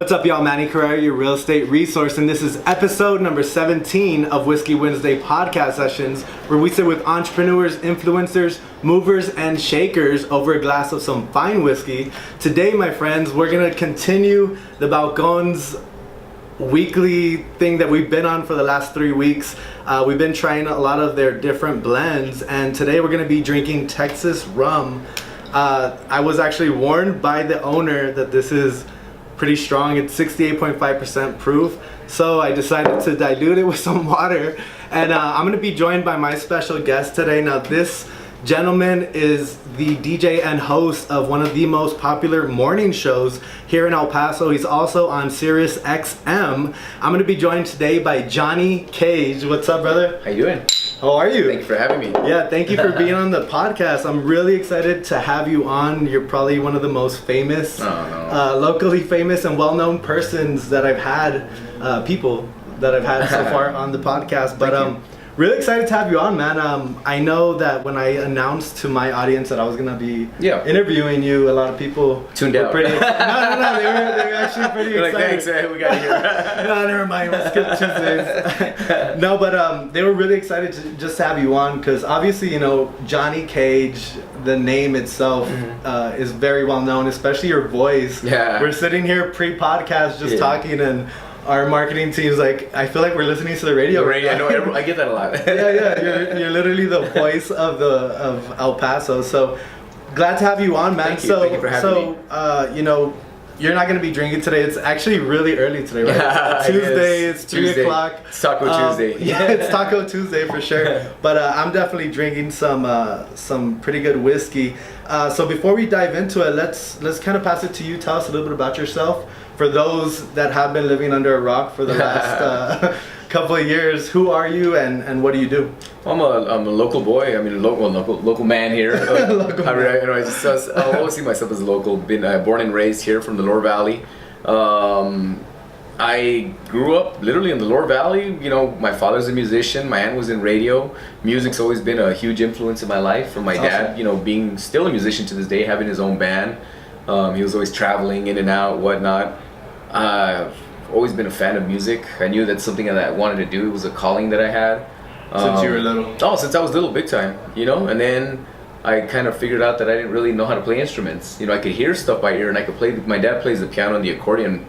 What's up, y'all? Manny, Carrera, your real estate resource, and this is episode number 17 of Whiskey Wednesday podcast sessions, where we sit with entrepreneurs, influencers, movers, and shakers over a glass of some fine whiskey. Today, my friends, we're gonna continue the Balcon's weekly thing that we've been on for the last 3 weeks. We've been trying a lot of their different blends, and today we're gonna be drinking Texas rum. I was actually warned by the owner that this is pretty strong. It's 68.5% proof, so I decided to dilute it with some water, and I'm gonna be joined by my special guest today. Now, this gentleman is the DJ and host of one of the most popular morning shows here in El Paso. He's also on Sirius XM. I'm gonna be joined today by Johnny Kage. What's up, brother? How you doing? How are you? Thank you for having me. Yeah, thank you for being on the podcast. I'm really excited to have you on. You're probably one of the most famous, locally famous and well-known persons that I've had, people that I've had so far on the podcast. But really excited to have you on, man. I know that when I announced to my audience that I was gonna be interviewing you, a lot of people tuned out. Pretty no, they were actually pretty excited. Like, thanks, we got here. No, never mind. We'll skip Tuesdays. No, but they were really excited to just have you on because obviously, you know, Johnny Kage, the name itself is very well known, especially your voice. Yeah. We're sitting here pre-podcast just talking, and our marketing team's like, I feel like we're listening to the radio. I know. I get that a lot. Yeah. You're literally the voice of El Paso. So glad to have you on, man. Thank you for having me. You know, you're not gonna be drinking today. It's actually really early today, right? Yeah, it's Tuesday. It's 3 o'clock. It's Taco Tuesday. Yeah, it's Taco Tuesday for sure. But I'm definitely drinking some pretty good whiskey. So before we dive into it, let's kind of pass it to you. Tell us a little bit about yourself. For those that have been living under a rock for the last couple of years, who are you and what do you do? I'm a local boy. I mean, a local man here. I always see myself as a local. Been born and raised here from the Lower Valley. I grew up literally in the Lower Valley. You know, my father's a musician. My aunt was in radio. Music's always been a huge influence in my life. From my dad, you know, being still a musician to this day, having his own band. He was always traveling in and out, whatnot. I've always been a fan of music. I knew that's something that I wanted to do. It was a calling that I had. Since you were little? Oh, since I was little, big time, you know? And then I kind of figured out that I didn't really know how to play instruments. You know, I could hear stuff by ear and I could play. My dad plays the piano and the accordion,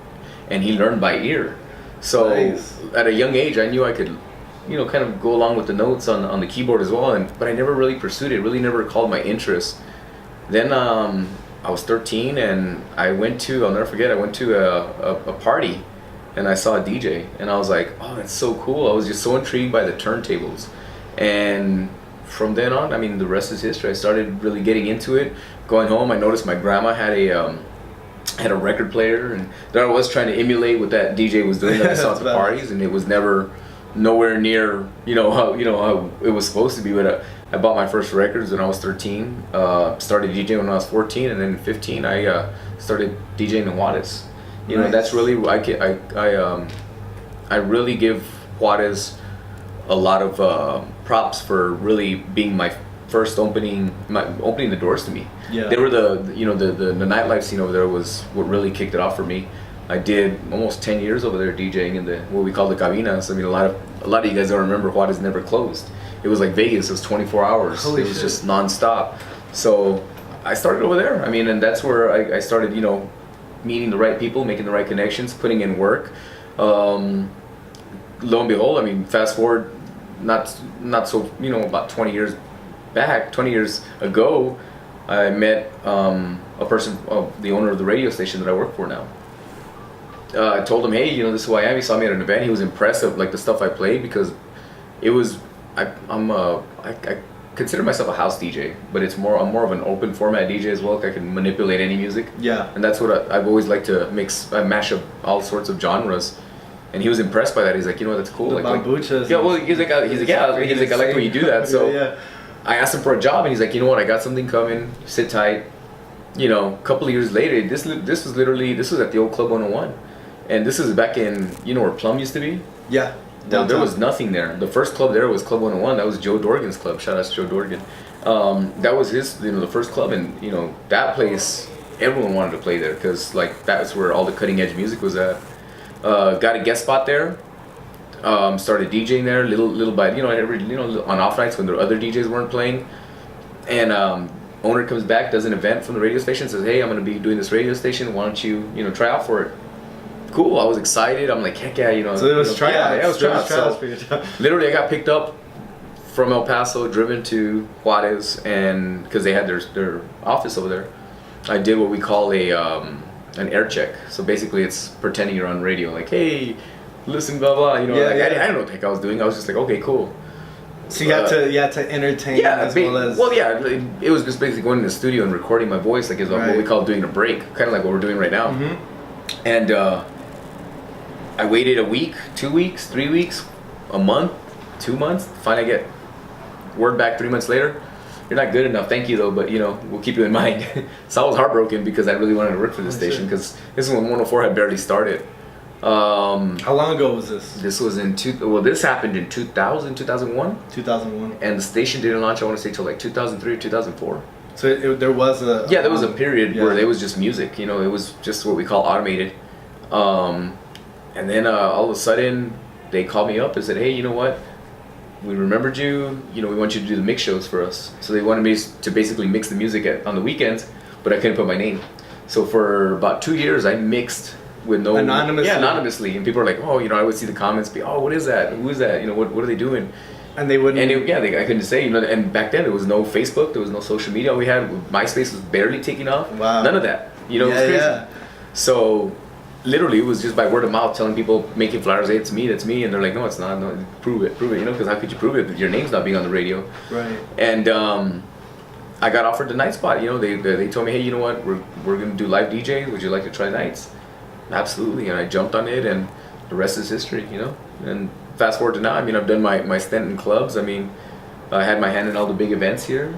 and he learned by ear. So at a young age, I knew I could, you know, kind of go along with the notes on the keyboard as well. But I never really pursued it, really never called my interest. Then I was 13 and I'll never forget, I went to a party and I saw a DJ and I was like, oh, that's so cool. I was just so intrigued by the turntables. And from then on, I mean, the rest is history. I started really getting into it. Going home, I noticed my grandma had a record player, and there I was trying to emulate what that DJ was doing that I saw at the parties, and it was nowhere near, you know how it was supposed to be. But I bought my first records when I was 13, started DJing when I was 14, and then 15 I started DJing in Juarez. You know, that's really, I really give Juarez a lot of props for really being my first opening the doors to me. Yeah. They were the nightlife scene over there was what really kicked it off for me. I did almost 10 years over there DJing in what we call the cabinas. I mean, a lot of you guys don't remember Juarez never closed. It was like Vegas. It was 24 hours. Holy shit. Just nonstop. So I started over there. I mean, and that's where I started, you know, meeting the right people, making the right connections, putting in work. Lo and behold, I mean, fast forward, not so, you know, about 20 years ago, I met a person, the owner of the radio station that I work for now. I told him, hey, you know, this is who I am. He saw me at an event. He was impressed of like the stuff I played because it was. I consider myself a house DJ, but I'm more of an open format DJ as well. Like I can manipulate any music. Yeah. And that's what I've always liked to mash up all sorts of genres. And he was impressed by that. He's like, you know, that's cool. The bambuchas. Yeah. Well, he's like, I like when you do that. So I asked him for a job, and he's like, you know what, I got something coming. Sit tight. You know, a couple of years later, this was at the old Club 101. And this is back in, you know where Plum used to be? Yeah. Well, there was nothing there. The first club there was Club 101. That was Joe Dorgan's club. Shout out to Joe Dorgan. That was his, you know, the first club, and you know that place everyone wanted to play there because like that's where all the cutting edge music was at. Got a guest spot there. Started DJing there little by on off nights when the other DJs weren't playing, and owner comes back, does an event from the radio station, says, hey, I'm going to be doing this radio station, why don't you try out for it. Cool. I was excited. I'm like, heck yeah, So it was tryouts. Yeah, it was tryouts. For your job. Literally I got picked up from El Paso, driven to Juarez, and because they had their office over there, I did what we call an air check. So basically it's pretending you're on radio, like, hey, listen, blah blah. I didn't know what the heck I was doing. I was just like, okay, cool. So you had to entertain as well as. Well, yeah, it was just basically going in the studio and recording my voice, like is what we call doing a break, kind of like what we're doing right now. Mm-hmm. And I waited a week, 2 weeks, 3 weeks, a month, 2 months. Finally, I get word back 3 months later. You're not good enough. Thank you though, but we'll keep you in mind. So I was heartbroken because I really wanted to work for this station because this is when 104 had barely started. How long ago was this? This was this happened in 2000, 2001. 2001. And the station didn't launch, I want to say, till like 2003 or 2004. So there was a... Yeah, there was a period where it was just music. It was just what we call automated. And then all of a sudden, they called me up and said, hey, you know what? We remembered you. We want you to do the mix shows for us. So they wanted me to basically mix the music on the weekends, but I couldn't put my name. So for about 2 years, I mixed with no... Anonymously? Yeah, anonymously. And people are like, oh, I would see the comments be, oh, what is that? Who is that? What are they doing? And they wouldn't... And I couldn't say, and back then there was no Facebook, there was no social media. We had, MySpace was barely taking off. Wow. None of that. It was crazy. Yeah. So literally it was just by word of mouth telling people, making flyers, hey, it's me, that's me. And they're like, no, it's not. No, prove it, because how could you prove it if your name's not being on the radio? Right. And I got offered the night spot. They told me, hey, you know what, we're going to do live DJ. Would you like to try nights? Absolutely. And I jumped on it, and the rest is history, And fast forward to now, I've done my stint in clubs. I had my hand in all the big events here.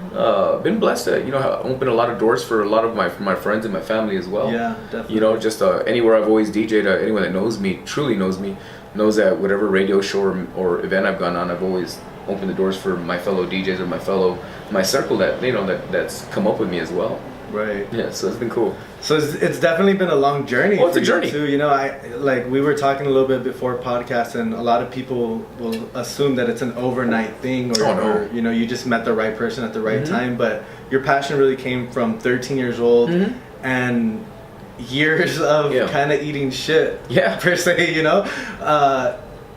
Been blessed to, open a lot of doors for a lot of my friends and my family as well. Yeah, definitely. Just anywhere I've always DJed, anyone that knows me, truly knows me, knows that whatever radio show or event I've gone on, I've always opened the doors for my fellow DJs or my circle that, that's come up with me as well. Right. Yeah, so it's been cool. So it's definitely been a long journey. Well, it's a journey too. We were talking a little bit before podcast, and a lot of people will assume that it's an overnight thing, or you just met the right person at the right time. But your passion really came from 13 years old, and years of kind of eating shit. Yeah. Per se,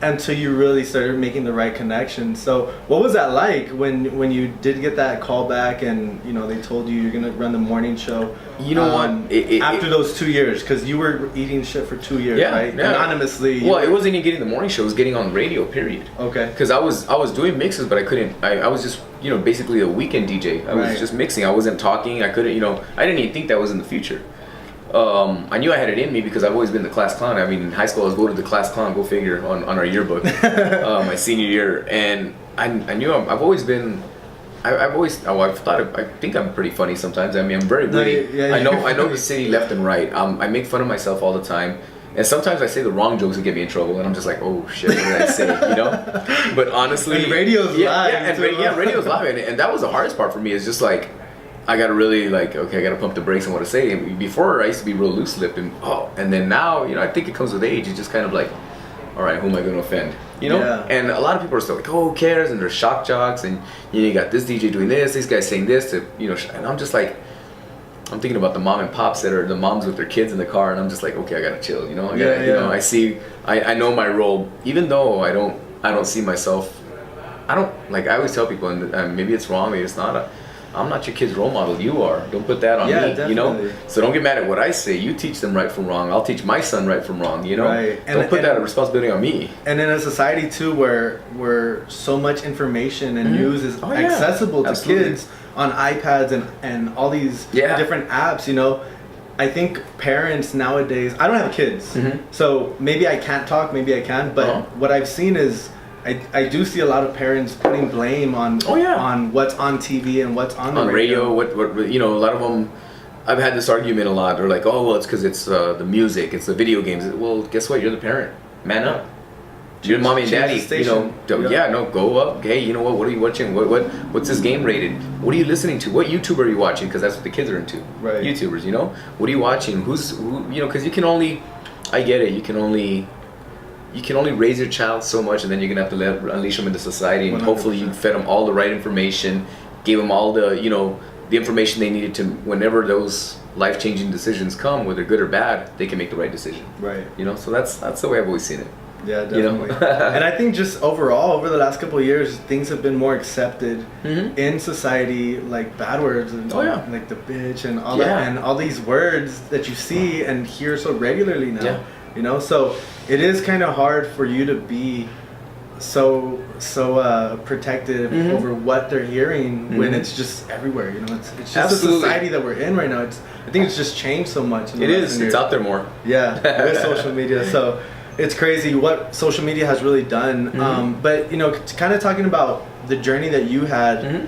until you really started making the right connection. So what was that like when you did get that call back and they told you you're gonna run the morning show? After those 2 years, because you were eating shit for 2 years, right? Yeah. Anonymously. Well, it wasn't even getting the morning show; it was getting on radio. Period. Okay. Because I was doing mixes, but I couldn't. I was just basically a weekend DJ. I was just mixing. I wasn't talking. I couldn't. I didn't even think that was in the future. I knew I had it in me because I've always been the class clown. In high school I was voted the class clown, go figure, on our yearbook, my senior year. And I knew I've always been, I think I'm pretty funny sometimes. I'm very witty. I know the city left and right. I make fun of myself all the time. And sometimes I say the wrong jokes that get me in trouble, and I'm just like, oh shit, what did I say? But honestly, and radio's live. Radio's live, and that was the hardest part for me. Is just like, I gotta really I gotta pump the brakes on what to say. And before I used to be real loose-lipped, and then now, I think it comes with age. It's just kind of like, all right, who am I gonna offend? Yeah. And a lot of people are still like, oh, who cares? And they're shock jocks, and you got this DJ doing this guy's saying this to, and I'm just like, I'm thinking about the mom and pops that are the moms with their kids in the car, and I'm just like, okay, I gotta chill, I know my role, even though I don't see myself, I always tell people, and maybe it's wrong, maybe it's not, I'm not your kid's role model, you are. Don't put that on me, definitely. So don't get mad at what I say. You teach them right from wrong. I'll teach my son right from wrong, Right. Don't put that responsibility on me. And in a society too where so much information and news is accessible to kids on iPads and all these different apps, I think parents nowadays, I don't have kids, so maybe I can't talk, maybe I can, but what I've seen is I do see a lot of parents putting blame on what's on TV and what's on the radio. What a lot of them. I've had this argument a lot. They're like, oh, well, it's because it's the music, it's the video games. Well, guess what? You're the parent. Man up. your mommy and daddy, go up. Hey, you know what are you watching? What's this game rated? What are you listening to? What YouTuber are you watching? Because that's what the kids are into. Right. YouTubers, what are you watching? Because you can only, I get it. You can only raise your child so much, and then you're gonna have to unleash them into society, and 100%. Hopefully you fed them all the right information, gave them all the the information they needed to, whenever those life-changing decisions come, whether good or bad, they can make the right decision. Right. So that's the way I've always seen it. Yeah, definitely. And I think just overall, over the last couple of years, things have been more accepted in society, like bad words and like the bitch and all that, and all these words that you see and hear so regularly now. Yeah. So it is kind of hard for you to be so protective over what they're hearing when it's just everywhere. It's just the society that we're in right now. I think it's just changed so much. It is. It's out there more. Yeah, with social media. So it's crazy what social media has really done. But kind of talking about the journey that you had,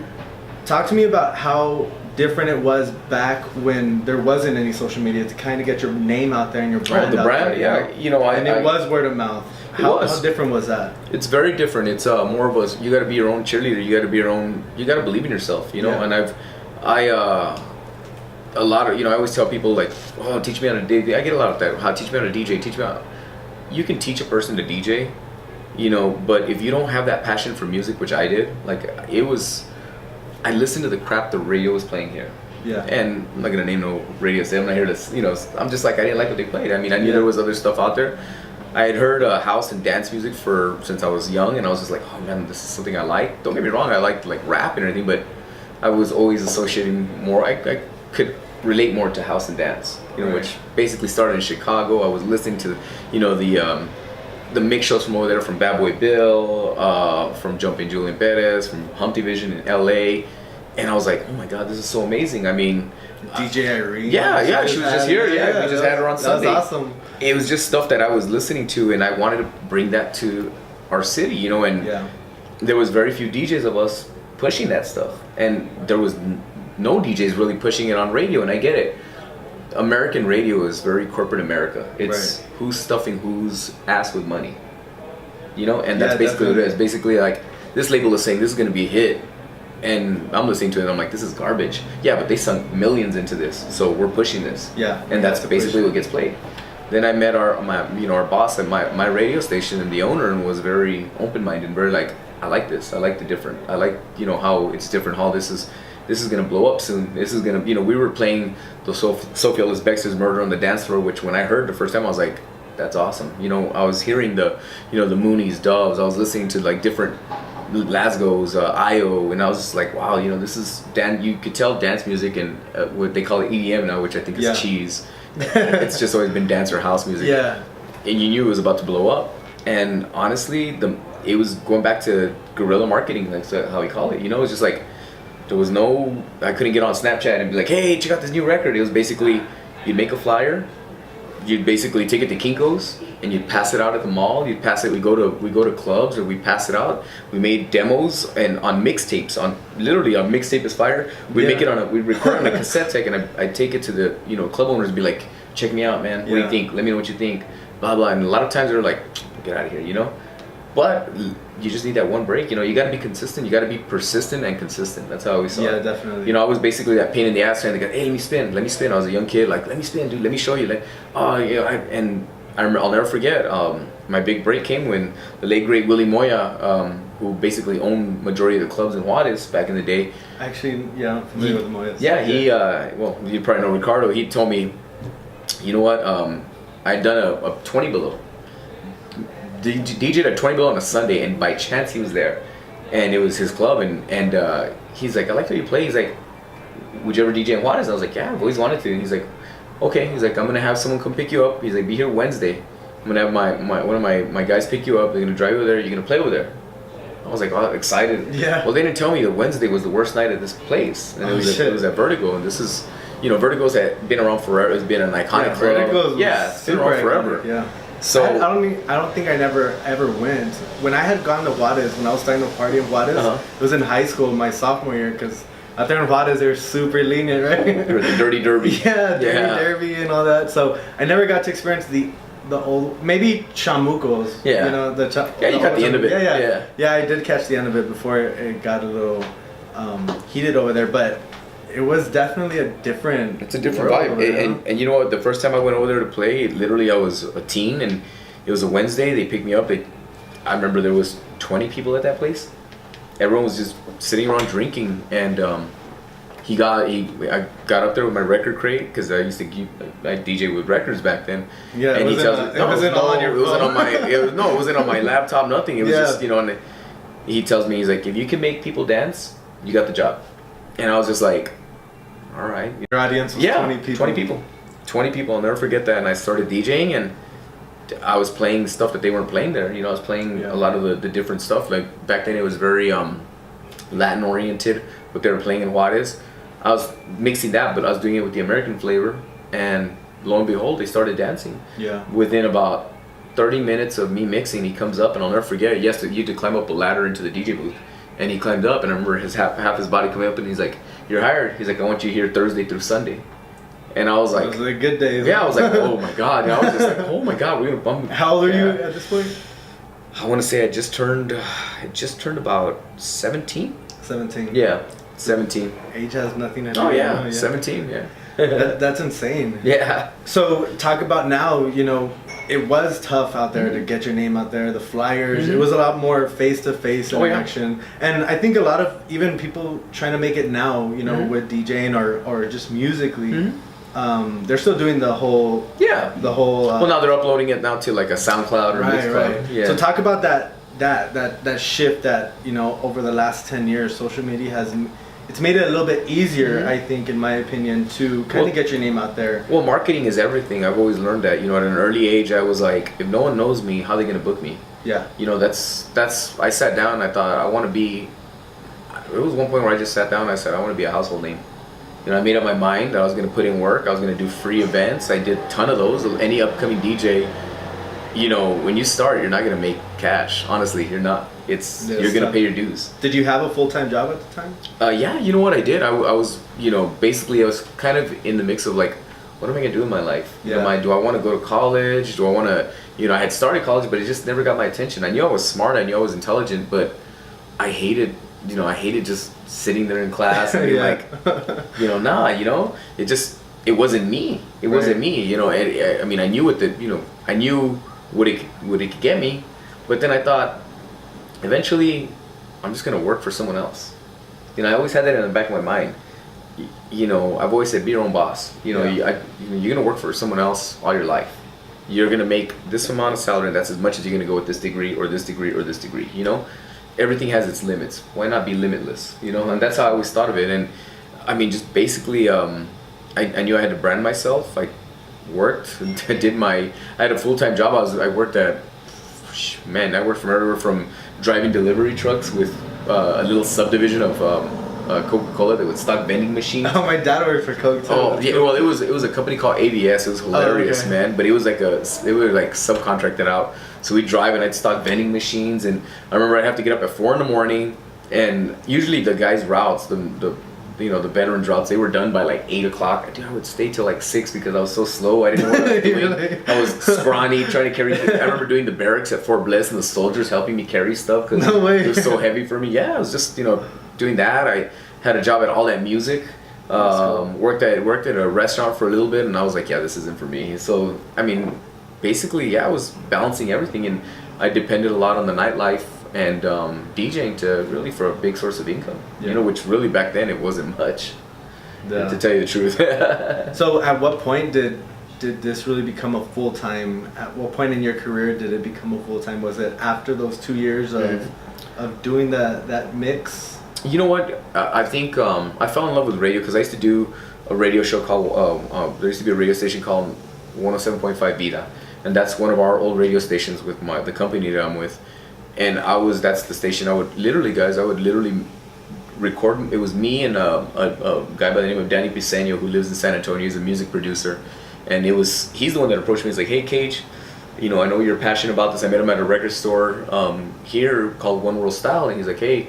talk to me about how different it was back when there wasn't any social media to kind of get your name out there and your brand. The brand, it was word of mouth. How different was that? It's very different. It's more of a, you got to be your own cheerleader. You got to be your own. You got to believe in yourself. And a lot of I always tell people like, oh, teach me how to DJ. I get a lot of that. Teach me how to DJ. Teach me how. You can teach a person to DJ, but if you don't have that passion for music, which I did, I listened to the crap the radio was playing here. Yeah. And I'm not gonna name no radio station. I'm not here to, I'm just like, I didn't like what they played. I mean, I knew there was other stuff out there. I had heard house and dance music since I was young, and I was just like, oh man, this is something I like. Don't get me wrong, I liked like rap and everything, but I was always associating more. I could relate more to house and dance, which basically started in Chicago. I was listening to, the mix shows from over there, from Bad Boy Bill, from Jumpin' Julian Perez, from Humpty Vision in LA, and I was like, oh my god, this is so amazing. I mean, DJ Irene. Yeah, she was just here. Yeah, we just had her on Sunday. That was awesome. It was just stuff that I was listening to, and I wanted to bring that to our city, and there was very few DJs of us pushing that stuff, and there was no DJs really pushing it on radio, and I get it. American radio is very corporate America. It's who's stuffing whose ass with money, and that's basically what it is. Basically, like, this label is saying this is going to be a hit, and I'm listening to it and I'm like, this is garbage. Yeah, but they sunk millions into this, so we're pushing this. Yeah, and that's basically what gets played. Then I met our boss at my radio station, and the owner, and was very open-minded and very like, I like this. I like the different. I like how it's different. How this is gonna blow up soon. This is gonna we were playing the Sophia Lisbex's Murder on the Dance Floor, which when I heard the first time I was like, that's awesome. I was hearing the the Moonies, Doves. I was listening to like different Glasgow's, IO, and I was just like, wow, this is you could tell dance music and what they call it EDM now, which I think is cheese. It's just always been dance or house music. Yeah. And you knew it was about to blow up. And honestly, it was going back to guerrilla marketing, like how we call it. It was just like, I couldn't get on Snapchat and be like, hey, check out this new record. It was basically, you'd make a flyer, you'd basically take it to Kinko's, and you'd pass it out at the mall. You'd pass it. We go to clubs, or we pass it out. We made demos and on mixtapes. Literally on Mixtape is Fire. We make it we record on a cassette tape, and I take it to the club owners and be like, check me out, man. What do you think? Let me know what you think. Blah blah. And a lot of times they're like, get out of here, But you just need that one break. You got to be consistent. You got to be persistent and consistent. That's how I always saw it. Yeah, definitely. I was basically that pain in the ass trying to go, hey, let me spin. I was a young kid, like, let me spin, dude. Let me show you. Like, I remember, I'll never forget. My big break came when the late great Willie Moya, who basically owned majority of the clubs in Juarez back in the day. Actually, yeah, I'm familiar with the Moyas. Yeah, you probably know Ricardo. He told me, you know what? I'd done a 20 below. DJ'd at 20 below on a Sunday, and by chance he was there, and it was his club, and he's like, I like how you play. He's like, would you ever DJ in Juarez? I was like, yeah, I've always wanted to. And he's like, okay. He's like, I'm gonna have someone come pick you up. He's like, be here Wednesday. I'm gonna have one of my guys pick you up. They're gonna drive you over there. You're gonna play over there. I was like, oh, excited. Yeah. Well, they didn't tell me that Wednesday was the worst night at this place, and it was at Vertigo, and this is, Vertigo's been around forever. It's been an iconic club. Vertigo's it's been around forever. Yeah. So I don't think I ever went. When I had gone to Juarez, when I was starting to party in Juarez, it was in high school, my sophomore year, because out there in Juarez they're super lenient, right? The Dirty Derby. Yeah, Dirty Derby and all that. So I never got to experience the the old, maybe chamucos. Yeah. You know, you got the end of it. Yeah, I did catch the end of it before it got a little heated over there, but it was definitely a different. It's a different vibe. And you know what? The first time I went over there to play, literally I was a teen, and it was a Wednesday. They picked me up. I remember there was 20 people at that place. Everyone was just sitting around drinking, and I got up there with my record crate because I used to I DJ with records back then. Yeah, and it wasn't on my laptop. Nothing. It was just and he tells me, he's like, if you can make people dance, you got the job. And I was just like, all right. Your audience was 20 people. 20 people. I'll never forget that. And I started DJing, and I was playing stuff that they weren't playing there. I was playing a lot of the different stuff. Like back then, it was very Latin oriented. What they were playing in Juarez, I was mixing that, but I was doing it with the American flavor. And lo and behold, they started dancing. Yeah. Within about 30 minutes of me mixing, he comes up, and I'll never forget. You had to climb up a ladder into the DJ booth, and he climbed up, and I remember his half his body coming up, and he's like, "You're hired." He's like, "I want you here Thursday through Sunday." And I was like, "Those are the good days." Yeah, I was like, "Oh my god!" And I was just like, "Oh my god, we're gonna bump." How old are you at this point? I want to say I just turned about 17. 17. Yeah, 17. Age has nothing to do. Oh yeah, 17. Yeah. That's insane. Yeah. So talk about now. It was tough out there to get your name out there. The flyers. It was a lot more face-to-face interaction, and I think a lot of even people trying to make it now. With DJing or just musically. They're still doing the whole. Well, now they're uploading it now to like a SoundCloud or Mixcloud. Right. Yeah. So talk about that shift that over the last 10 years, social media has. It's made it a little bit easier, I think, in my opinion, to kind of get your name out there. Well, marketing is everything. I've always learned that. At an early age, I was like, if no one knows me, how are they going to book me? Yeah. That's. I sat down and I thought, I want to be. There was one point where I just sat down and I said, I want to be a household name. I made up my mind that I was going to put in work. I was going to do free events. I did a ton of those. Any upcoming DJ, when you start, you're not going to make cash. Honestly, you're not. You're going to pay your dues. Did you have a full-time job at the time? Yeah, you know what I did? I was, basically I was kind of in the mix of like, what am I going to do in my life? Yeah. Do I want to go to college? Do I want to, I had started college, but it just never got my attention. I knew I was smart. I knew I was intelligent, but I hated just sitting there in class and being like, it wasn't me. It wasn't me, I mean, I knew what it could get me, but then I thought, eventually, I'm just gonna work for someone else. I always had that in the back of my mind. I've always said, be your own boss. You're gonna work for someone else all your life. You're gonna make this amount of salary, and that's as much as you're gonna go with this degree or this degree or this degree. Everything has its limits. Why not be limitless? And that's how I always thought of it. And I mean, just basically, I knew I had to brand myself. I worked, I had a full-time job. I worked from everywhere from driving delivery trucks with a little subdivision of Coca-Cola that would stock vending machines. Oh, my dad worked for Coke too. Oh yeah, well it was a company called ABS. It was hilarious, man. But it was like they were like subcontracted out. So we'd drive and I'd stock vending machines, and I remember I'd have to get up at 4 a.m, and usually the guys' routes, the veterans' routes, they were done by like 8 o'clock. Dude, I would stay till like 6 because I was so slow. I didn't know what I was doing. I was scrawny trying to carry. I remember doing the barracks at Fort Bliss and the soldiers helping me carry stuff because it was so heavy for me. Yeah, I was just doing that. I had a job at All That Music. Cool. Worked at a restaurant for a little bit, and I was like, yeah, this isn't for me. So I mean, basically, I was balancing everything, and I depended a lot on the nightlife and DJing for a big source of income. Which really back then it wasn't much. To tell you the truth. So at what point did this really become a full-time? At what point in your career did it become a full-time? Was it after those 2 years of doing that mix? You know what? I think I fell in love with radio because I used to do a radio show called. There used to be a radio station called 107.5 Vida, and that's one of our old radio stations with the company that I'm with. And that's the station I would literally record. It was me and a guy by the name of Danny Piseño who lives in San Antonio. He's a music producer, and he's the one that approached me. He's like, hey Kage, I know you're passionate about this. I met him at a record store here called One World Style, and he's like, hey,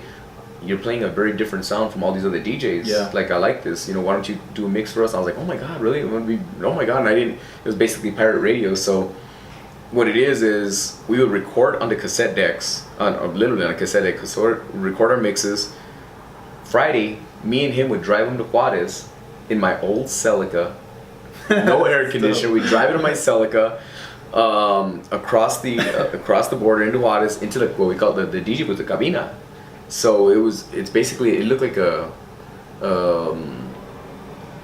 you're playing a very different sound from all these other DJs. Yeah. Like, I like this. Why don't you do a mix for us? I was like, oh my god, really? Oh my god. And it was basically pirate radio. So what it is we would record on the cassette decks, literally on a cassette deck, record our mixes. Friday, me and him would drive him to Juarez in my old Celica, no air conditioner. We'd drive it in my Celica across the border into Juarez, into what we call the DJ booth, the cabina. So it looked like it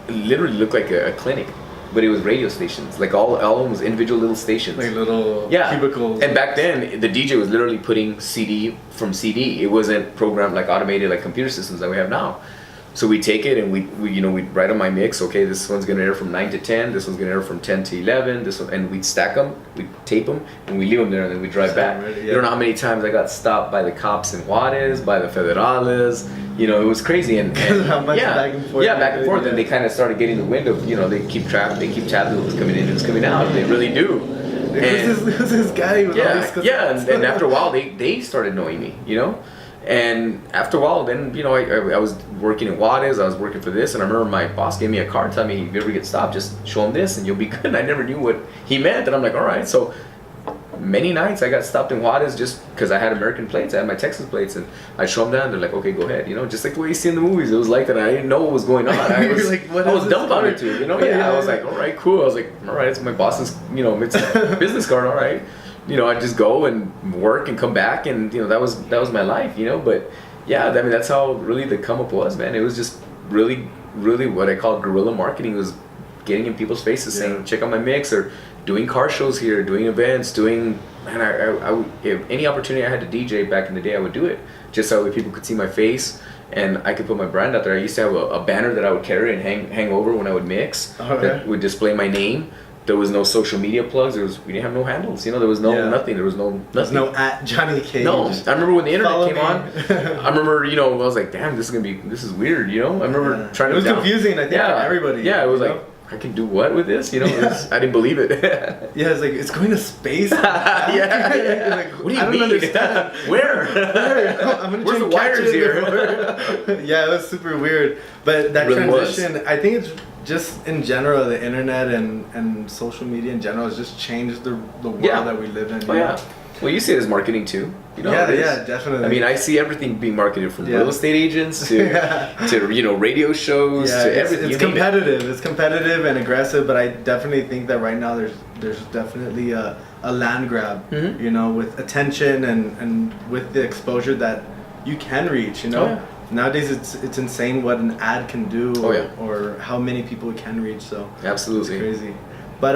literally looked like a clinic. But it was radio stations, like all of them was individual little stations. Like little cubicles. And back then, the DJ was literally putting CD from CD. It wasn't programmed like automated like computer systems that we have now. So we take it and we'd write on my mix, okay, this one's gonna air from 9 to 10, this one's gonna air from 10 to 11, this one, and we'd stack them, we'd tape them, and we leave them there, and then we'd drive back. Ready, yeah. You don't know how many times I got stopped by the cops in Juarez, by the Federales, it was crazy. And how much back and forth. Yeah, back and forth, and they kind of started getting the wind of, they keep tabs of who's coming in and who's coming out, they really do. Who's this guy with all these cassettes? And after a while, they started knowing me, And after a while, then, I was working in Juarez, I was working for this, and I remember my boss gave me a card telling me, if you ever get stopped, just show him this and you'll be good. And I never knew what he meant, and I'm like, all right. So many nights I got stopped in Juarez just because I had American plates, I had my Texas plates, and I'd show them down, they're like, okay, go ahead, just like the way you see in the movies. It was like that. I didn't know what was going on. I was like, I was dumbfounded to it, Yeah, I was like, all right, cool. I was like, all right, it's my boss's, it's a business card, all right. I'd just go and work and come back, and that was my life, But yeah, I mean, that's how really the come up was, man. It was just really, really what I call guerrilla marketing. Was getting in people's faces, saying, check out my mix, or doing car shows here, doing events, and I if any opportunity I had to DJ back in the day, I would do it, just so people could see my face and I could put my brand out there. I used to have a banner that I would carry and hang over when I would mix, that would display my name. There was no social media plugs. We didn't have no handles. There was nothing. There was no nothing. There's no at Johnny Kage. No, I remember when the internet came on. I remember, I was like, damn, this is weird. I remember trying to. It was confusing. I think for everybody. Yeah, it was like, I can do what with this? I didn't believe it. Yeah, it's like, it's going to space. Yeah. Like, what do you mean? Where? Where's the wires here? Yeah, it was super weird. But that really transition, I think it's just in general, the internet and social media in general has just changed the world that we live in. Oh, yeah. Well, you see it as marketing too. Yeah, definitely. I mean, I see everything being marketed from real estate agents to radio shows to everything. It's competitive. It's competitive and aggressive, but I definitely think that right now there's definitely a land grab. Mm-hmm. With attention and with the exposure that you can reach. Oh, yeah. Nowadays, it's insane what an ad can do, or how many people it can reach. So absolutely, it's crazy. But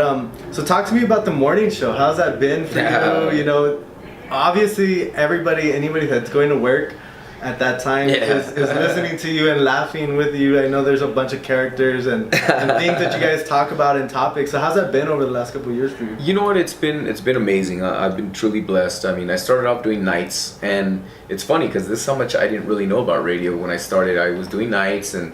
so talk to me about the morning show. How's that been for you? Obviously, anybody that's going to work at that time is listening to you and laughing with you. I know there's a bunch of characters and things that you guys talk about and topics. So how's that been over the last couple of years for you? You know what? It's been amazing. I've been truly blessed. I mean, I started off doing nights, and it's funny because this is how much I didn't really know about radio when I started. I was doing nights, and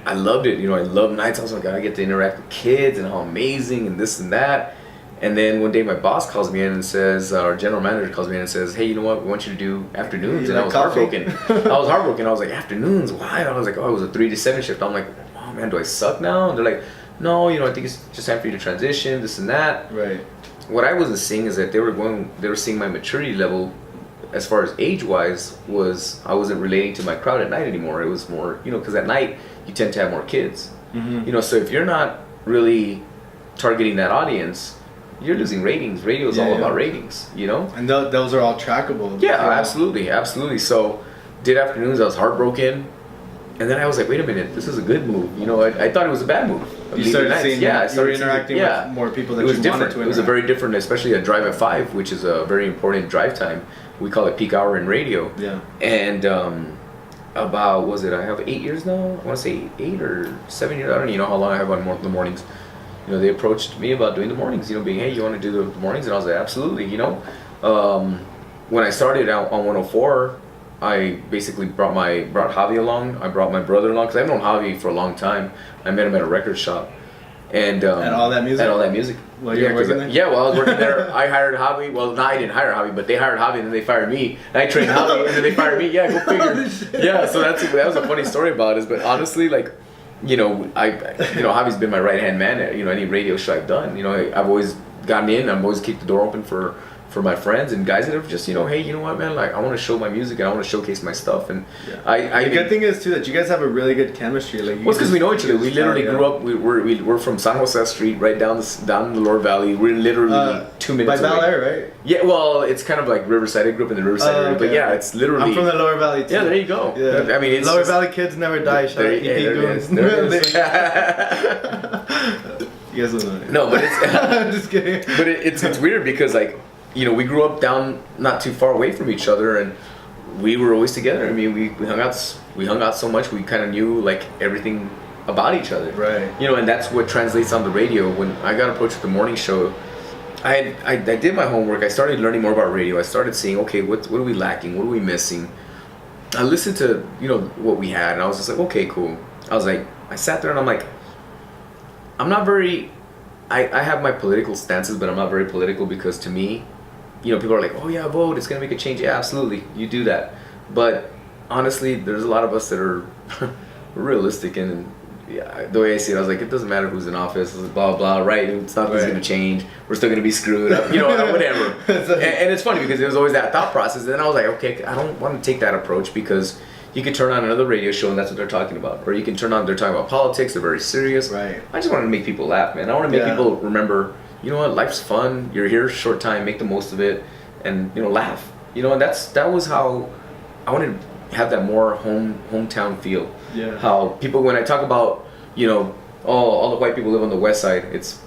I loved it. I love nights. I was like, I get to interact with kids and how amazing and this and that. And then one day my boss calls me in and says, our general manager calls me in and says, hey, you know what, we want you to do afternoons. And I was heartbroken. I was like, afternoons? Why? I was like, oh, it was a 3 to 7 shift. I'm like, oh man, do I suck now? And they're like, no, I think it's just time for you to transition, this and that. Right. What I wasn't seeing is that they were seeing my maturity level as far as age-wise I wasn't relating to my crowd at night anymore. It was more, because at night you tend to have more kids. Mm-hmm. So if you're not really targeting that audience, you're losing ratings. Radio is all about ratings, And those are all trackable. Yeah, absolutely. So did afternoons, I was heartbroken. And then I was like, wait a minute, this is a good move. I thought it was a bad move. You started seeing, I started interacting with more people that you wanted to interact. It was a very different, especially at Drive at 5, which is a very important drive time. We call it peak hour in radio. Yeah. And I have 8 years now? I want to say 8 or 7 years. I don't even know how long I have on the mornings. They approached me about doing the mornings, being, hey, you want to do the mornings? And I was like, absolutely, When I started out on 104, I basically brought Javi along. I brought my brother along, because I've known Javi for a long time. I met him at a record shop. And at All That Music? Well, you were working there? Yeah, while I was working there, I hired Javi. Well, no, I didn't hire Javi, but they hired Javi, and then they fired me. And I trained Javi, and then they fired me. Yeah, go figure. Yeah, so that was a funny story about it. But honestly, Javi's been my right-hand man at, any radio show I've done. I've always gotten in. I've always kept the door open for my friends and guys that have just, hey, you know what, man, like I want to show my music and I want to showcase my stuff. And the good thing is too that you guys have a really good chemistry. Like, well, it's because we know each other. We literally grew up. We're from San Jose Street, right down the Lower Valley. We're literally 2 minutes by away. Bel Air, right? Yeah, well, it's kind of like Riverside. I grew up in the Riverside area, but yeah, it's literally. I'm from the Lower Valley too. Yeah, there you go. Yeah, I mean, it's Lower Valley kids never die. Shout out EP Goons. You guys don't know. No, but it's. I'm just kidding. But it's weird because like. We grew up down not too far away from each other, and we were always together. I mean, we hung out. We hung out so much. We kind of knew like everything about each other. Right. And that's what translates on the radio. When I got approached with the morning show, I did my homework. I started learning more about radio. I started seeing, okay, what are we lacking? What are we missing? I listened to what we had, and I was just like, okay, cool. I was like, I sat there and I'm like, I'm not very. I have my political stances, but I'm not very political because to me. People are like, oh yeah, vote, it's going to make a change. Yeah, absolutely, you do that. But honestly, there's a lot of us that are realistic, and the way I see it, I was like, it doesn't matter who's in office, blah, blah, right? It's nothing's going to change. We're still going to be screwed up, whatever. And it's funny because there was always that thought process. And then I was like, okay, I don't want to take that approach because you could turn on another radio show and that's what they're talking about. Or you can turn on, they're talking about politics, they're very serious. Right. I just wanted to make people laugh, man. I want to make people remember, you know what, life's fun. You're here a short time, make the most of it, and laugh. And that was how I wanted to have that more hometown feel. Yeah. How people, when I talk about, all the white people live on the west side, it's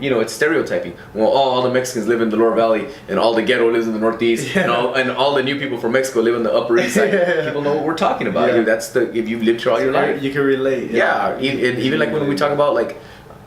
it's stereotyping. Well, all the Mexicans live in the Lower Valley, and all the ghetto lives in the Northeast, and all the new people from Mexico live in the Upper East Side. People know what we're talking about. Yeah. That's if you've lived here all your life, you can relate. Yeah, even like when we talk about like.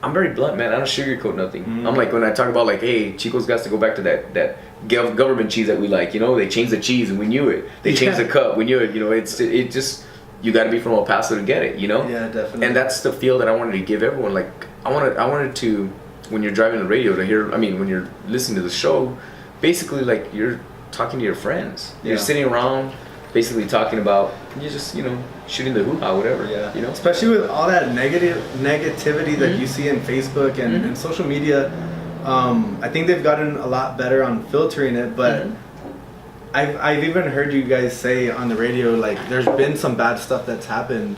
I'm very blunt, man. I don't sugarcoat nothing. Mm-hmm. I'm like when I talk about like, hey, Chico's got to go back to that government cheese that we like. They changed the cheese and we knew it. They changed the cup, we knew it. It just you got to be from El Paso to get it. Yeah, definitely. And that's the feel that I wanted to give everyone. Like I wanted to when you're driving the radio to hear. I mean, when you're listening to the show, basically like you're talking to your friends. You're sitting around, basically talking about you're just shooting the hoo-ha, whatever. Yeah. Especially with all that negativity that you see in Facebook and social media, I think they've gotten a lot better on filtering it. But I've even heard you guys say on the radio like there's been some bad stuff that's happened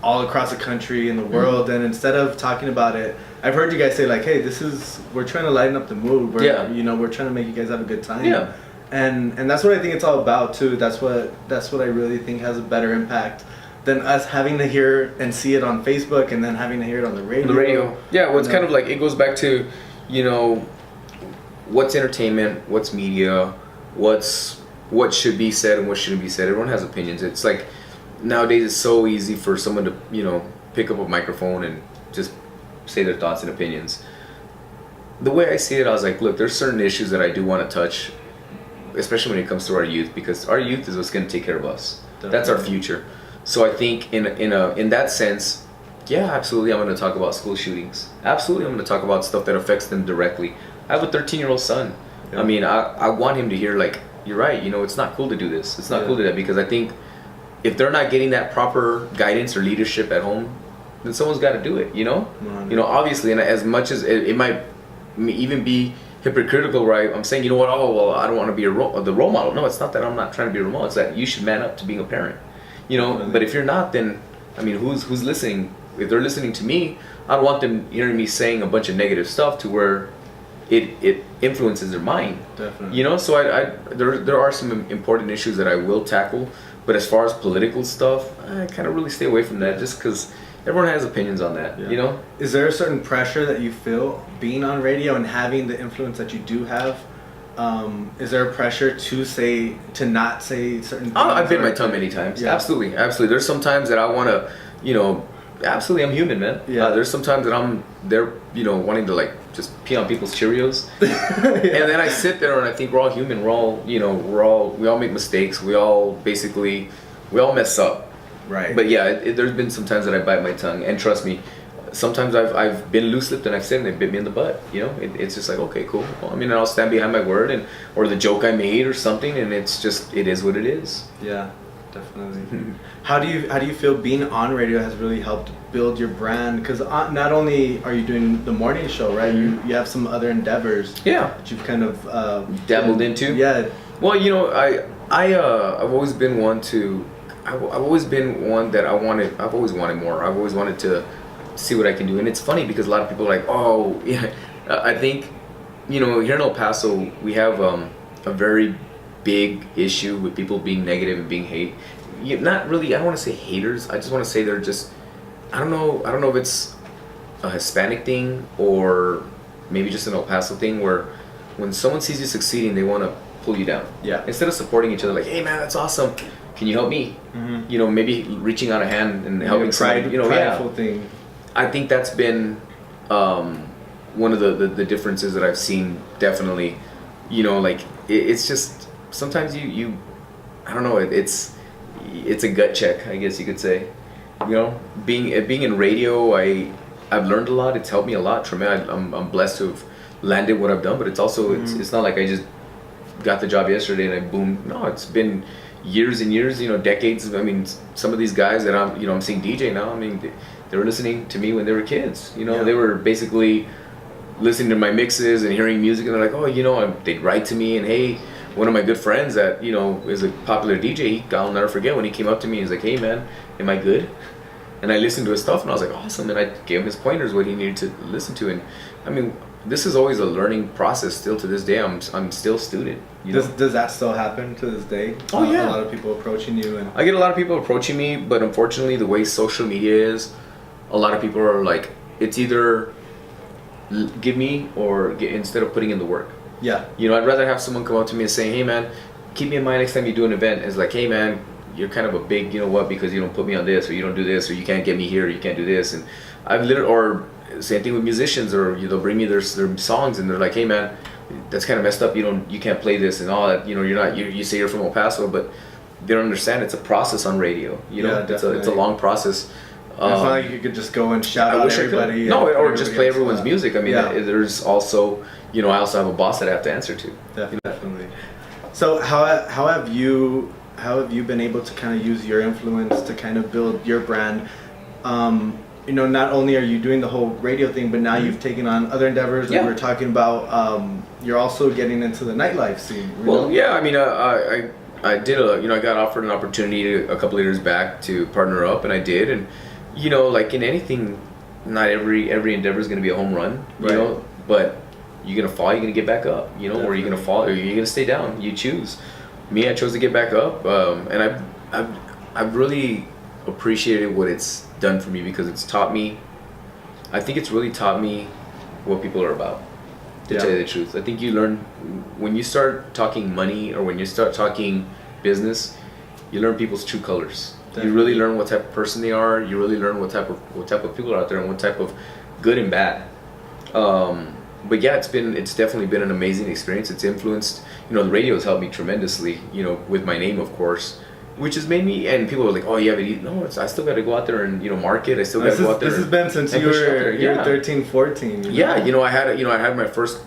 all across the country and the world, and instead of talking about it, I've heard you guys say like, hey, we're trying to lighten up the mood. We're trying to make you guys have a good time. Yeah. And that's what I think it's all about too. That's what I really think has a better impact than us having to hear and see it on Facebook and then having to hear it on the radio. Yeah, well, it's kind of like it goes back to, what's entertainment, what's media, what should be said and what shouldn't be said. Everyone has opinions. It's like nowadays it's so easy for someone to pick up a microphone and just say their thoughts and opinions. The way I see it, I was like, look, there's certain issues that I do want to touch. Especially when it comes to our youth, because our youth is what's going to take care of us. Definitely. That's our future. So I think in that sense, yeah, absolutely, I'm going to talk about school shootings. Absolutely, I'm going to talk about stuff that affects them directly. I have a 13-year-old son. Yeah. I mean, I want him to hear like, you're right. It's not cool to do this. It's not cool to do that, because I think if they're not getting that proper guidance or leadership at home, then someone's got to do it. Obviously, and as much as it might even be hypocritical, right? I'm saying, oh, well, I don't want to be the role model. No, it's not that I'm not trying to be a role model. It's that you should man up to being a parent, But if you're not, then, I mean, who's listening? If they're listening to me, I don't want them hearing me saying a bunch of negative stuff to where it influences their mind. Definitely. So there are some important issues that I will tackle, but as far as political stuff, I kind of really stay away from that, just because everyone has opinions on that, Is there a certain pressure that you feel being on radio and having the influence that you do have? Is there a pressure to not say certain things? I've bit my tongue many times. Yeah. Absolutely. There's some times that I want to, absolutely, I'm human, man. Yeah. There's some times that I'm there, wanting to like just pee on people's Cheerios. And then I sit there and I think we're all human. We're all, we all make mistakes. We all mess up. Right. But yeah, there's been some times that I bite my tongue, and trust me, sometimes I've been loose-lipped and I've said and they bit me in the butt. It's just like, okay, cool. Well, I mean, I'll stand behind my word or the joke I made or something, and it is what it is. Yeah, definitely. How do you feel being on radio has really helped build your brand? Because not only are you doing the morning show, right? You have some other endeavors. Yeah. That you've kind of dabbled into. Yeah. Well, I've always been one to. I've always been one that I've always wanted more. I've always wanted to see what I can do. And it's funny because a lot of people are like, oh, yeah. I think, here in El Paso, we have a very big issue with people being negative and being hate. Not really, I don't want to say haters. I just want to say they're just, I don't know if it's a Hispanic thing or maybe just an El Paso thing where when someone sees you succeeding, they want to pull you down. Yeah. Instead of supporting each other, like, hey man, that's awesome. Can you help me? Mm-hmm. Maybe reaching out a hand and helping someone. Prideful thing. I think that's been one of the differences that I've seen. Definitely, it's just sometimes you I don't know. It's a gut check, I guess you could say. Being in radio, I've learned a lot. It's helped me a lot. I'm blessed to have landed what I've done, but it's also it's not like I just got the job yesterday and I boomed. No, it's been years and years, decades. I mean, some of these guys that I'm seeing DJ now, I mean, they were listening to me when they were kids. They were basically listening to my mixes and hearing music, and they're like, oh, they'd write to me, and hey, one of my good friends that, is a popular DJ, I'll never forget when he came up to me, he's like, hey man, am I good? And I listened to his stuff and I was like, awesome, and I gave him his pointers, what he needed to listen to. And I mean, this is always a learning process still to this day. I'm still a student. Does that still happen to this day? Oh yeah. A lot of people approaching you, and I get a lot of people approaching me, but unfortunately the way social media is, a lot of people are like, it's either give me or get, instead of putting in the work. Yeah. I'd rather have someone come up to me and say, hey man, keep me in mind next time you do an event. It's like, hey man, you're kind of a big, because you don't put me on this, or you don't do this, or you can't get me here, or you can't do this. And I've literally, or same thing with musicians, or they'll bring me their songs and they're like, hey man, that's kind of messed up, you can't play this and all that. You say you're from El Paso, but they don't understand it's a process on radio. It's a long process. It's not like you could just go and shout out everybody. No, or just play everyone's music. I mean, there's also, I also have a boss that I have to answer to. Definitely. So how have you been able to kind of use your influence to kind of build your brand? Not only are you doing the whole radio thing, but now you've taken on other endeavors that we're talking about. You're also getting into the nightlife scene. Well, yeah, I mean, I did I got offered an opportunity a couple of years back to partner up, and I did. And, like in anything, not every endeavor is going to be a home run, but you're going to fall, you're going to get back up, or you're going to fall, or you're going to stay down. You choose. Me, I chose to get back up, and I've really appreciated what it's done for me, because it's taught me, I think it's really taught me what people are about, to tell you the truth. I think you learn when you start talking money, or when you start talking business, you learn people's true colors. Definitely. You really learn what type of person they are. You really learn what type of people are out there, and what type of good and bad. But yeah, it's definitely been an amazing experience. It's influenced, the radio has helped me tremendously, with my name, of course, which has made me, and people are like, oh yeah, but no, I still got to go out there and, market. I still got to go out there. This has been since you were 13, 14. Yeah, I had my first,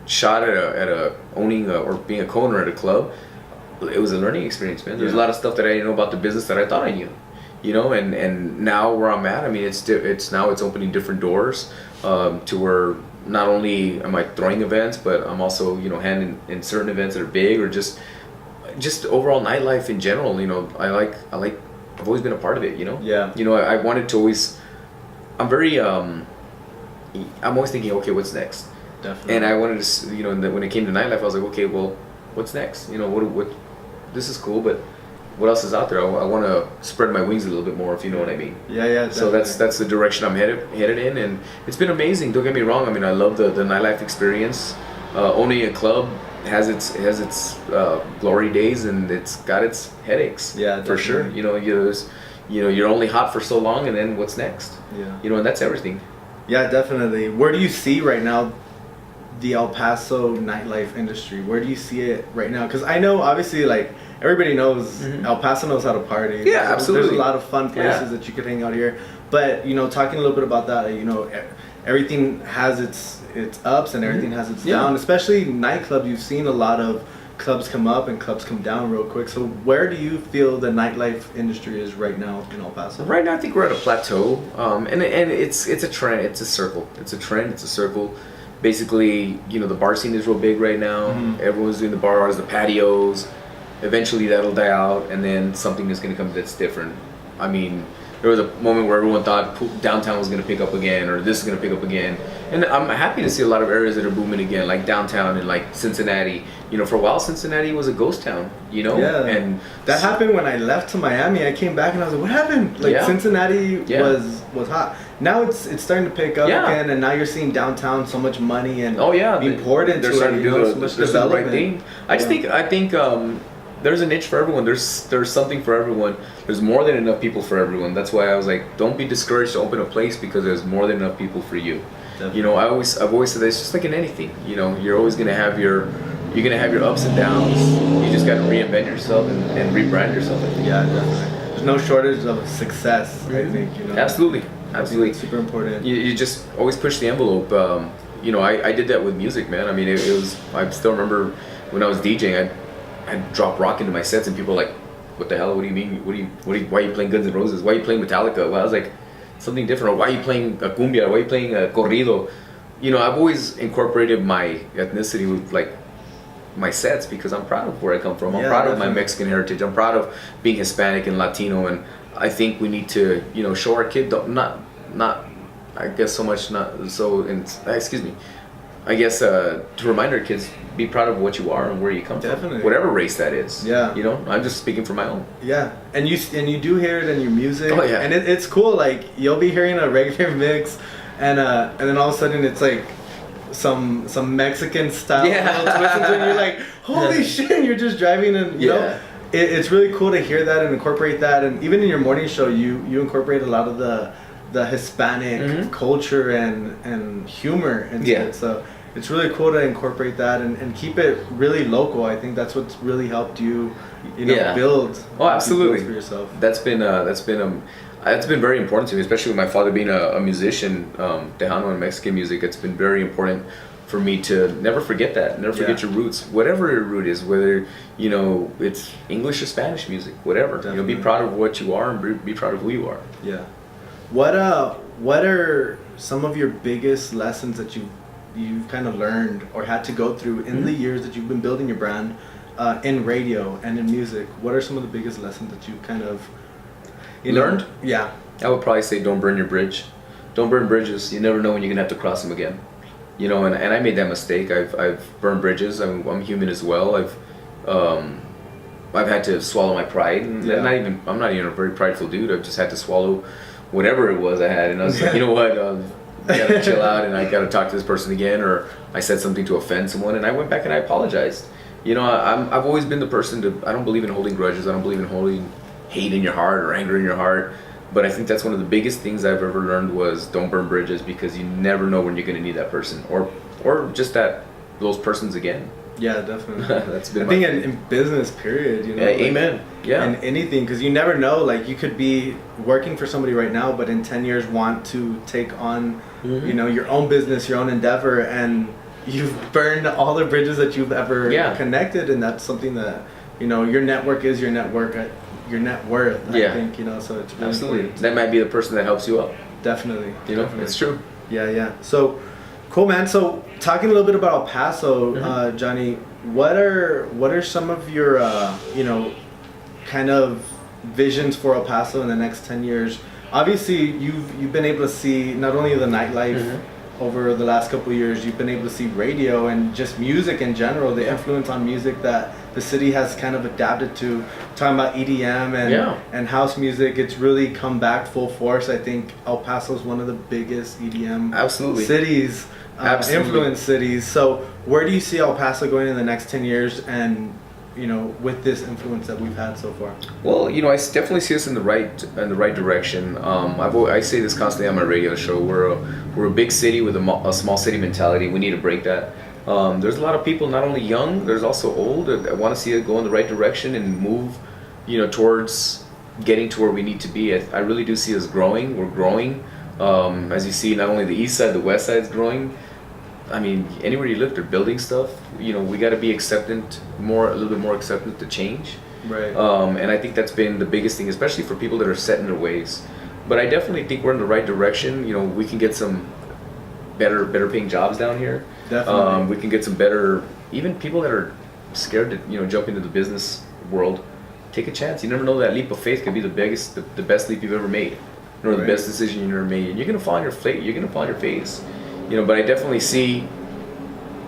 shot at owning or being a co-owner at a club. It was a learning experience, man. There's a lot of stuff that I didn't know about the business that I thought I knew. And now where I'm at, I mean, it's opening different doors, to where not only am I throwing events, but I'm also, handling in certain events that are big, or just overall nightlife in general. I've always been a part of it, Yeah. I wanted to always, I'm always thinking, okay, what's next? Definitely. And I wanted to, when it came to nightlife, I was like, okay, well, what's next? What this is cool, but what else is out there? I want to spread my wings a little bit more, if you know what I mean. Yeah, definitely. So that's the direction I'm headed in, and it's been amazing. Don't get me wrong. I mean, I love the nightlife experience. Owning a club has its glory days, and it's got its headaches. Yeah, for sure. You're only hot for so long, and then what's next? Yeah. And that's everything. Yeah, definitely. Where do you see right now the El Paso nightlife industry? Where do you see it right now? Because I know, obviously, like, everybody knows El Paso knows how to party. Yeah, absolutely. There's a lot of fun places that you could hang out here. But, talking a little bit about that, everything has its ups and everything has its downs. Especially nightclubs, you've seen a lot of, clubs come up and clubs come down real quick. So where do you feel the nightlife industry is right now in El Paso? Right now, I think we're at a plateau, and it's a trend. It's a circle. It's a trend. It's a circle. Basically, the bar scene is real big right now. Mm-hmm. Everyone's doing the bars, the patios. Eventually, that'll die out, and then something is going to come that's different. I mean, there was a moment where everyone thought downtown was going to pick up again, or this is going to pick up again. And I'm happy to see a lot of areas that are booming again, like downtown and like Cincinnati. For a while, Cincinnati was a ghost town, Yeah. And that happened when I left to Miami. I came back and I was like, what happened? Like, Cincinnati was hot. Now it's starting to pick up again, and now you're seeing downtown so much money and being poured into. They're starting to do so much the right thing. I think there's a niche for everyone. There's something for everyone. There's more than enough people for everyone. That's why I was like, don't be discouraged to open a place because there's more than enough people for you. Definitely. I've always said that it's just like in anything. You're always gonna have your ups and downs. You just gotta reinvent yourself and rebrand yourself. I think. Yeah, definitely. There's no shortage of success. I think Absolutely. It's super important. You just always push the envelope. I did that with music, man. I mean, it was. I still remember when I was DJing. I'd drop rock into my sets and people were like, what the hell? What do you mean? Why are you playing Guns N' Roses? Why are you playing Metallica? Well, I was like, something different. Or why are you playing a cumbia? Why are you playing a corrido? I've always incorporated my ethnicity with like my sets because I'm proud of where I come from. I'm proud of my Mexican heritage. I'm proud of being Hispanic and Latino, and I think we need to, show our kid I guess so much not so. Excuse me. I guess to remind our kids, be proud of what you are and where you come from, whatever race that is. Yeah. I'm just speaking for my own. Yeah, and you do hear it in your music. Oh yeah. And it's cool. Like you'll be hearing a regular mix, and then all of a sudden it's like some Mexican style twist, and you're like, holy shit! And you're just driving, and you know, it's really cool to hear that and incorporate that. And even in your morning show, you incorporate a lot of the Hispanic culture and humor into it. So it's really cool to incorporate that and keep it really local. I think that's what's really helped you, build. Oh, absolutely. For yourself. That's been very important to me, especially with my father being a musician, Tejano and Mexican music. It's been very important for me to never forget that, never forget your roots, whatever your root is, whether it's English or Spanish music, whatever. Be proud of what you are and be proud of who you are. Yeah. What are some of your biggest lessons that you've kind of learned or had to go through in the years that you've been building your brand in radio and in music? What are some of the biggest lessons that you kind of learned? Yeah. I would probably say don't burn your bridge. Don't burn bridges. You never know when you're gonna have to cross them again. And I made that mistake. I've burned bridges. I'm human as well. I've had to swallow my pride, and I'm not even a very prideful dude. I've just had to swallow whatever it was I had, and I was like, you know what, I gotta chill out, and I gotta talk to this person again, or I said something to offend someone, and I went back and I apologized. I've always been the person I don't believe in holding grudges. I don't believe in holding hate in your heart or anger in your heart. But I think that's one of the biggest things I've ever learned was don't burn bridges, because you never know when you're gonna need that person, or just those persons again. Yeah, definitely. That's been. I think in business, period. Amen. Yeah. In anything, because you never know. Like you could be working for somebody right now, but in 10 years want to take on, your own business, your own endeavor, and you've burned all the bridges that you've ever connected, and that's something that your network is your network, your net worth. I think so it's really absolutely important. That might be the person that helps you up. Definitely. Definitely. It's true. Yeah. So. Cool, man. So, talking a little bit about El Paso, Johnny, what are some of your kind of visions for El Paso in the next 10 years? Obviously, you've been able to see not only the nightlife over the last couple of years, you've been able to see radio and just music in general, the influence on music that the city has kind of adapted to. Talking about EDM and house music, it's really come back full force. I think El Paso is one of the biggest EDM cities. Influence cities. So where do you see El Paso going in the next 10 years and with this influence that we've had so far? Well, I definitely see us in the right direction. I say this constantly on my radio show. We're a big city with a small city mentality. We need to break that. There's a lot of people, not only young, there's also old, that want to see it go in the right direction and move towards getting to where we need to be. I really do see us growing. We're growing. As you see, not only the east side, the west side is growing. I mean, anywhere you look, they're building stuff. You know, we got to be acceptant, a little bit more acceptant to change. Right. And I think that's been the biggest thing, especially for people that are set in their ways. But I definitely think we're in the right direction. You know, we can get some better paying jobs down here. Definitely. We can get some better, even people that are scared to, you know, jump into the business world. Take a chance. You never know, that leap of faith could be the best leap you've ever made, or the best decision you've ever made. And you're gonna fall on your face. You know, but I definitely see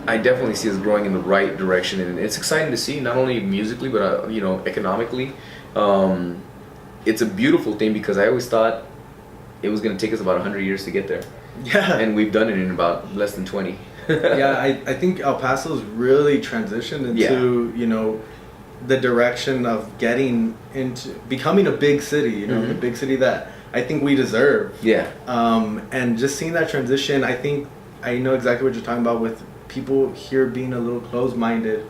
us growing in the right direction, and it's exciting to see, not only musically but you know, economically. It's a beautiful thing, because I always thought it was going to take us about 100 years to get there. Yeah. And we've done it in about less than 20. Yeah, I think El Paso's really transitioned into, you know, the direction of getting into becoming a big city, you know, the big city that I think we deserve. Yeah. And just seeing that transition, I think I know exactly what you're talking about, with people here being a little closed-minded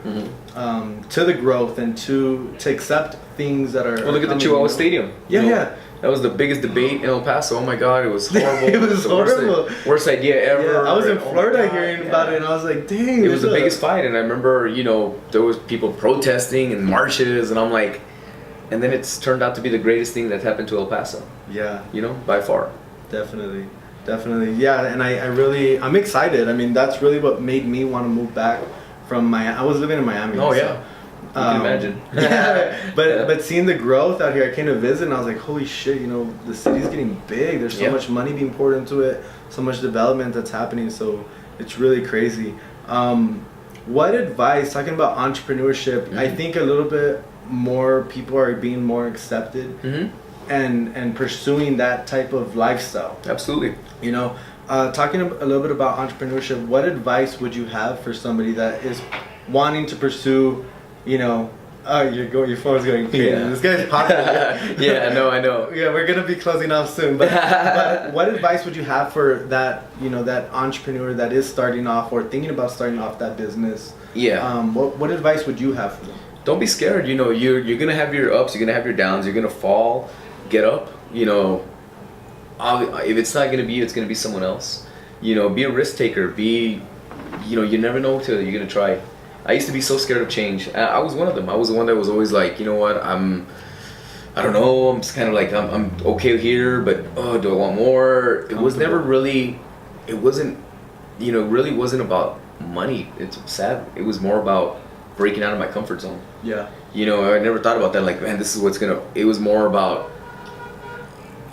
to the growth and to accept things that are. Well, look at the Chihuahua Stadium. Yeah, you know, yeah. That was the biggest debate in El Paso. Oh my God, it was horrible. It was horrible. Worst idea ever. Yeah, I was in Florida hearing about it, and I was like, dang. It was the biggest fight, and I remember, you know, there was people protesting and marches, and I'm like, and then it's turned out to be the greatest thing that's happened to El Paso. Yeah. You know, by far. Definitely. Yeah, and I'm excited. I mean, that's really what made me want to move back from Miami. I was living in Miami. Oh, so, yeah. You can imagine. Yeah, but seeing the growth out here, I came to visit, and I was like, holy shit, you know, the city's getting big. There's so much money being poured into it, so much development that's happening. So it's really crazy. What advice, talking about entrepreneurship, I think a little bit more people are being more accepted and pursuing that type of lifestyle. Absolutely. You know, talking a little bit about entrepreneurship, what advice would you have for somebody that is wanting to pursue, you know, your phone's going crazy. Yeah. This guy's popular. Yeah, I know. Yeah, we're gonna be closing off soon. But what advice would you have for that, you know, that entrepreneur that is starting off or thinking about starting off that business? Yeah. What advice would you have for them? Don't be scared. You know, you're gonna have your ups, you're gonna have your downs, you're gonna fall, get up. You know, if it's not gonna be you, it's gonna be someone else. You know, be a risk taker. You know, you never know till you're gonna try. I used to be so scared of change. I was one of them. I was the one that was always like, you know what, I don't know, I'm just kind of like, I'm okay here, but do I want more? It was never really, it wasn't, you know, really wasn't about money. It's sad. It was more about breaking out of my comfort zone. Yeah. You know, I never thought about that, like, man, this is it was more about,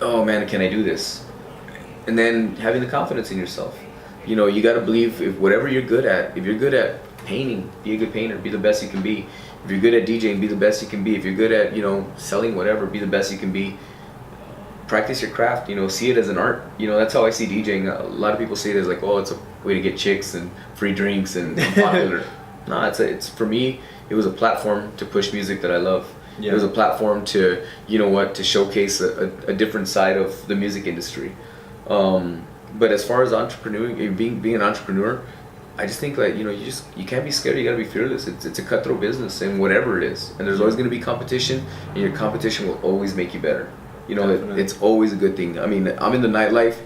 oh man, can I do this? And then having the confidence in yourself. You know, you got to believe if whatever you're good at, if you're good at painting, be a good painter, be the best you can be. If you're good at DJing, be the best you can be. If you're good at, you know, selling whatever, be the best you can be. Practice your craft, you know, see it as an art. You know, that's how I see DJing. A lot of people see it as like, oh, it's a way to get chicks and free drinks and popular. No, it's for me, it was a platform to push music that I love. Yeah. It was a platform to, you know what, to showcase a different side of the music industry. But as far as entrepreneuring, being an entrepreneur, I just think that, you know, you can't be scared. You gotta be fearless. It's a cutthroat business, and whatever it is, and there's always gonna be competition, and your competition will always make you better. You know, it's always a good thing. I mean, I'm in the nightlife.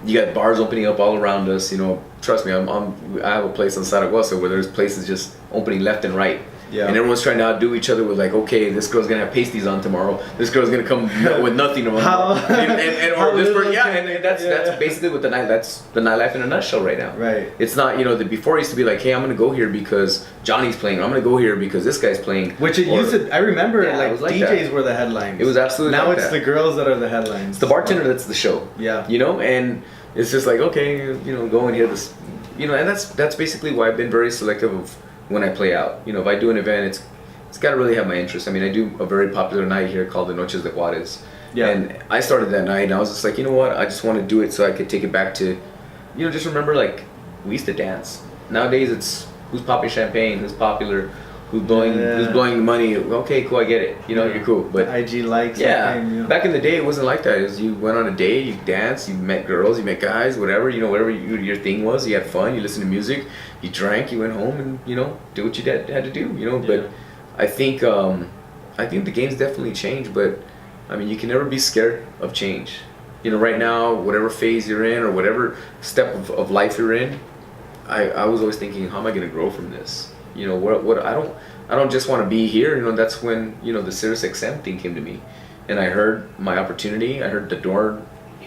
You got bars opening up all around us. You know, trust me, I have a place on Zaragoza where there's places just opening left and right. Yeah. And everyone's trying to outdo each other with like, okay, this girl's gonna have pasties on tomorrow. This girl's gonna come with nothing tomorrow. That's basically what that's the nightlife in a nutshell right now. Right. It's not, you know, before it used to be like, hey, I'm gonna go here because Johnny's playing. Or I'm gonna go here because this guy's playing. Which it used to. I remember like DJs were the headlines. It was absolutely now like it's the girls that are the headlines. It's the bartender that's the show. Yeah. You know, and it's just like, okay, you know, go and hear this, you know, and that's basically why I've been very selective of when I play out. You know, if I do an event, it's got to really have my interest. I mean, I do a very popular night here called the Noches de Juarez. Yeah. And I started that night, and I was just like, you know what? I just want to do it so I could take it back to, you know, just remember, like, we used to dance. Nowadays, it's who's popping champagne, who's popular, who's blowing the money. Okay, cool, I get it. You know, you're cool. But IG likes. Yeah. You know. Back in the day, it wasn't like that. It was you went on a date, you danced, you met girls, you met guys, whatever. You know, whatever your thing was. You had fun. You listened to music. You drank. You went home and, you know, did what you had to do. You know, but. I think the game's definitely changed, but I mean, you can never be scared of change. You know, right now, whatever phase you're in or whatever step of life you're in, I was always thinking, how am I going to grow from this? You know, what I don't just want to be here. You know, that's when, you know, the SiriusXM thing came to me, and I heard my opportunity. I heard the door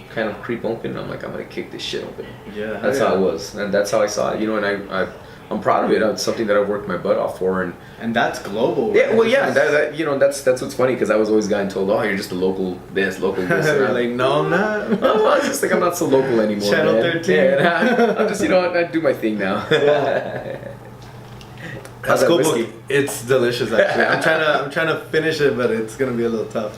kind of creep open. I'm like, I'm gonna kick this shit open. Yeah, that's how it was, and that's how I saw it. You know, and I'm proud of it. It's something that I've worked my butt off for, and that's global. Right? Yeah, well, yeah, that you know, that's what's funny, because I was always gotten told, oh, you're just a local this, local this. And I'm like, no, I'm not. Oh, I was just like, I'm not so local anymore. Channel man. 13. Yeah, I'm just, you know, I do my thing now. Yeah. That's cool. It's delicious, actually. I'm trying to finish it, but it's gonna be a little tough.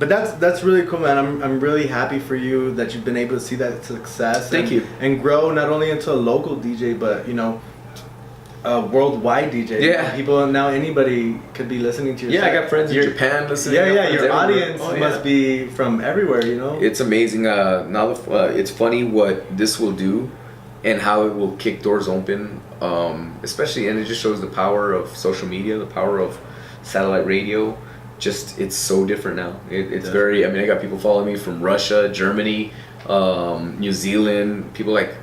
But that's really cool, man. I'm really happy for you that you've been able to see that success. Thank you. And grow not only into a local DJ, but you know, a worldwide DJ. Yeah. People now, anybody could be listening to your Yeah, set. I got friends in Japan listening. Yeah, your audience must be from everywhere, you know? It's amazing. Now it's funny what this will do and how it will kick doors open. Especially, and it just shows the power of social media, the power of satellite radio. Just, it's so different now. It's very, I mean, I got people following me from Russia, Germany, New Zealand. People like,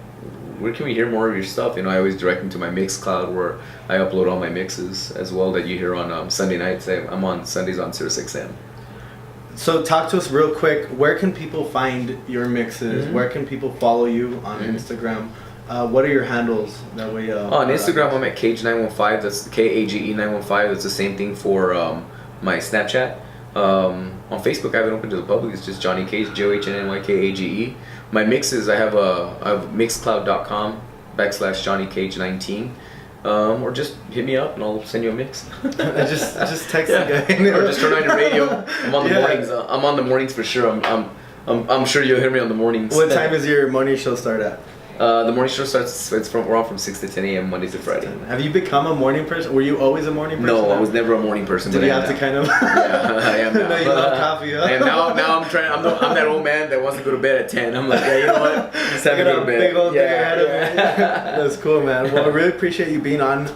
where can we hear more of your stuff? You know, I always direct them to my Mixcloud, where I upload all my mixes as well that you hear on Sunday nights. I'm on Sundays on SiriusXM. So talk to us real quick. Where can people find your mixes? Mm-hmm. Where can people follow you on Instagram? What are your handles? That way. On Instagram, I'm at Kage915. That's Kage 915. That's the same thing for my Snapchat. On Facebook, I haven't opened to the public. It's just Johnny Kage, JohnnyKage. My mixes, I have mixcloud.com/JohnnyKage19. Or just hit me up and I'll send you a mix. just text the guy. Or just turn on your radio. I'm on the mornings. I'm on the mornings for sure. I'm sure you'll hear me on the mornings. What time is your morning show start at? The morning show starts. We're on from 6 to 10 a.m. Monday to Friday. Have you become a morning person? Were you always a morning person? No, I was never a morning person. Did you have to kind of? Yeah, I am now. No, you love coffee. Huh? I am now. Now I'm trying. I'm that old man that wants to go to bed at 10. I'm like, yeah, you know what? Just have to go to bed. Big old thing ahead of me. That's cool, man. Well, I really appreciate you being on.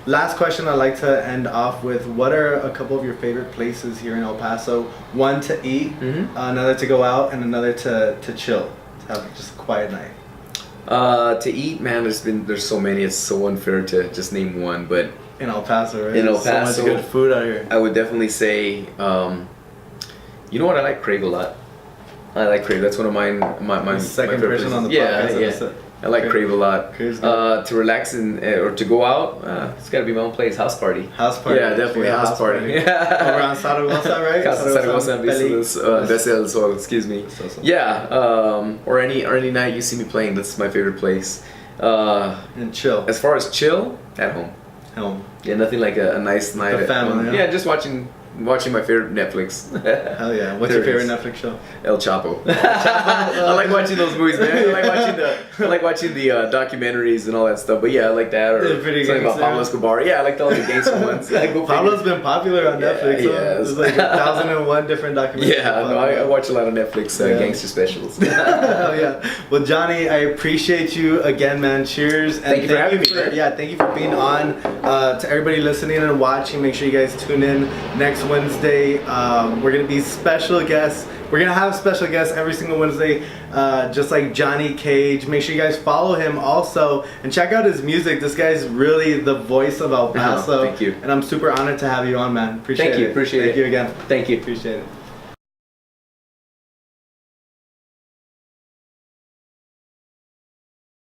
Last question I'd like to end off with: what are a couple of your favorite places here in El Paso? One to eat, another to go out, and another to chill, to have just a quiet night. To eat, man, there's so many. It's so unfair to just name one, but in El Paso, right? In El Paso, so much good food out here. I would definitely say, you know what? I like Crave a lot. I like Crave. That's one of my second person on the podcast. Yeah. I like Crave a lot. To relax or to go out, it's got to be my own place. House party. House party. Yeah, definitely house party. Over on Zaragoza, right? Casa Zaragoza and Desde el Sol, excuse me. Yeah, or any night you see me playing, that's my favorite place. And chill. As far as chill, at home. Home. Yeah, nothing like a nice night at family. home. Yeah, just watching my favorite Netflix. Hell yeah! What's your favorite Netflix show? El Chapo. I like watching those movies, man. I like watching the documentaries and all that stuff. But yeah, I like that. Or something about Pablo Escobar. Yeah, I like all the gangster ones. Pablo's been popular on Netflix. Yeah, There's like 1,001 different documentaries. Yeah, no, I watch a lot of Netflix gangster specials. Hell yeah! Well, Johnny, I appreciate you again, man. Cheers. And thank you for having me. Yeah, thank you for being on. To everybody listening and watching, make sure you guys tune in next Wednesday. We're gonna be special guests. We're gonna have special guests every single Wednesday, just like Johnny Kage. Make sure you guys follow him also and check out his music. This guy's really the voice of El Paso. Thank you. And I'm super honored to have you on, man. Appreciate it. Appreciate it. Thank you again. Thank you. Appreciate it.